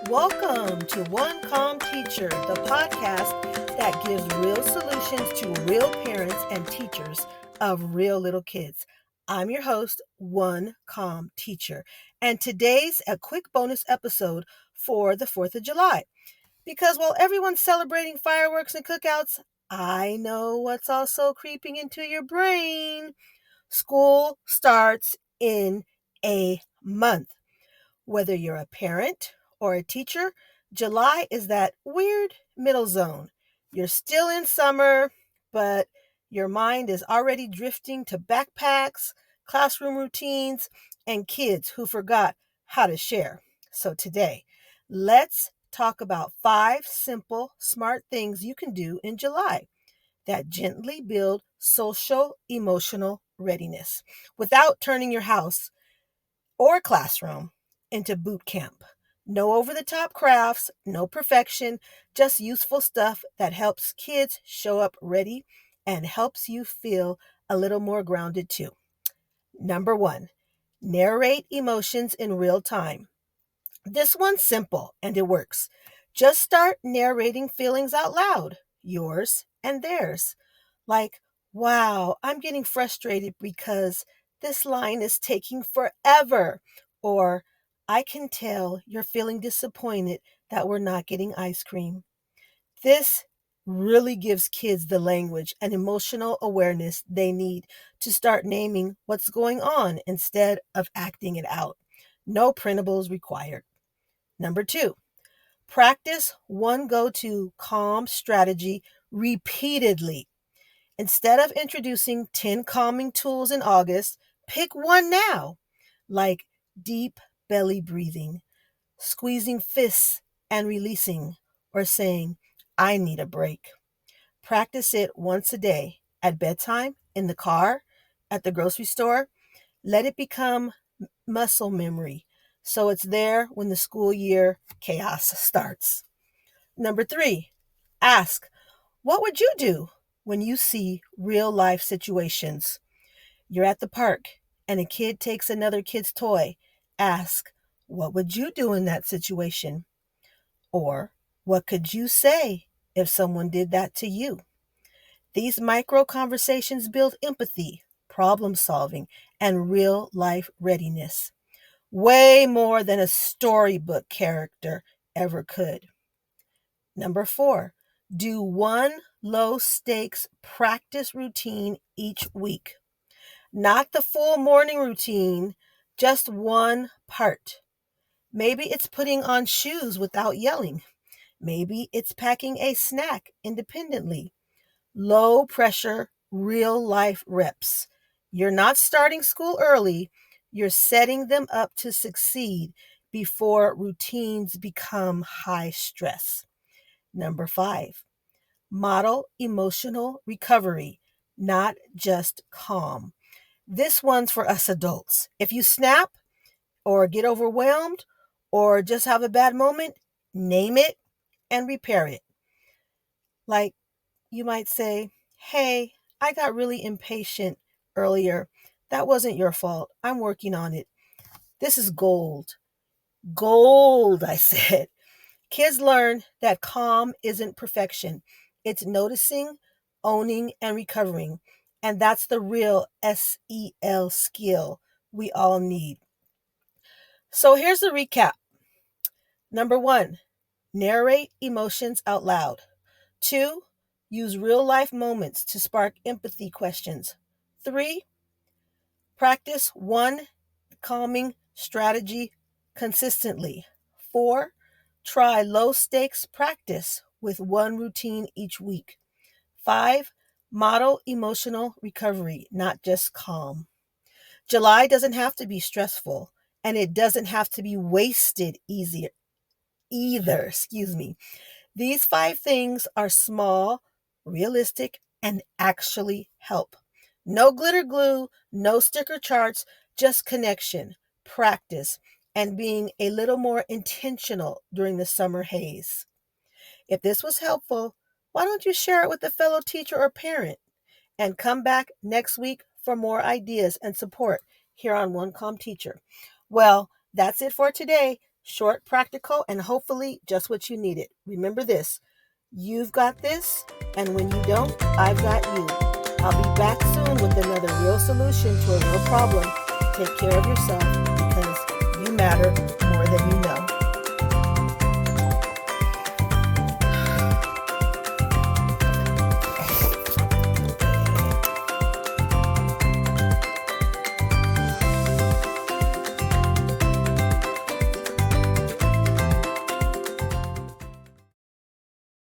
Welcome to One Calm Teacher, the podcast that gives real solutions to real parents and teachers of real little kids. I'm your host, One Calm Teacher, and today's a quick bonus episode for the 4th of July. Because while everyone's celebrating fireworks and cookouts, I know what's also creeping into your brain. School starts in a month. Whether you're a parent or a teacher, July is that weird middle zone. You're still in summer, but your mind is already drifting to backpacks, classroom routines, and kids who forgot how to share. So today, let's talk about 5 simple, smart things you can do in July that gently build social emotional readiness without turning your house or classroom into boot camp. No over the top crafts, no perfection, just useful stuff that helps kids show up ready and helps you feel a little more grounded too. Number 1, narrate emotions in real time. This one's simple and it works. Just start narrating feelings out loud, yours and theirs. Like, wow, I'm getting frustrated because this line is taking forever. Or, I can tell you're feeling disappointed that we're not getting ice cream. This really gives kids the language and emotional awareness they need to start naming what's going on instead of acting it out. No printables required. Number 2, practice one go to calm strategy repeatedly. Instead of introducing 10 calming tools in August, pick one now, like deep belly breathing, squeezing fists and releasing, or saying, I need a break. Practice it once a day, at bedtime, in the car, at the grocery store. Let it become muscle memory so it's there when the school year chaos starts. Number 3, ask, what would you do when you see real life situations? You're at the park and a kid takes another kid's toy. Ask, what would you do in that situation? Or, what could you say if someone did that to you? These micro conversations build empathy, problem solving, and real life readiness. Way more than a storybook character ever could. Number 4, do one low stakes practice routine each week. Not the full morning routine, just one part. Maybe it's putting on shoes without yelling. Maybe it's packing a snack independently. Low pressure, real life reps. You're not starting school early, you're setting them up to succeed before routines become high stress. Number 5, model emotional recovery, not just calm. This one's for us adults. If you snap or get overwhelmed or just have a bad moment, name it and repair it. Like, you might say, hey, I got really impatient earlier. That wasn't your fault. I'm working on it. This is gold. Gold, I said. Kids learn that calm isn't perfection. It's noticing, owning, and recovering. And that's the real SEL skill we all need. So here's the recap. Number 1, narrate emotions out loud. 2, use real life moments to spark empathy questions. 3, practice one calming strategy consistently. 4, try low stakes practice with one routine each week. 5, model emotional recovery, not just calm. July doesn't have to be stressful, and it doesn't have to be wasted either. These 5 things are small, realistic, and actually help. No glitter glue, no sticker charts, just connection, practice, and being a little more intentional during the summer haze. If this was helpful, why don't you share it with a fellow teacher or parent? And come back next week for more ideas and support here on One Calm Teacher. Well, that's it for today. Short, practical, and hopefully just what you needed. Remember this, you've got this, and when you don't, I've got you. I'll be back soon with another real solution to a real problem. Take care of yourself because you matter more than you know.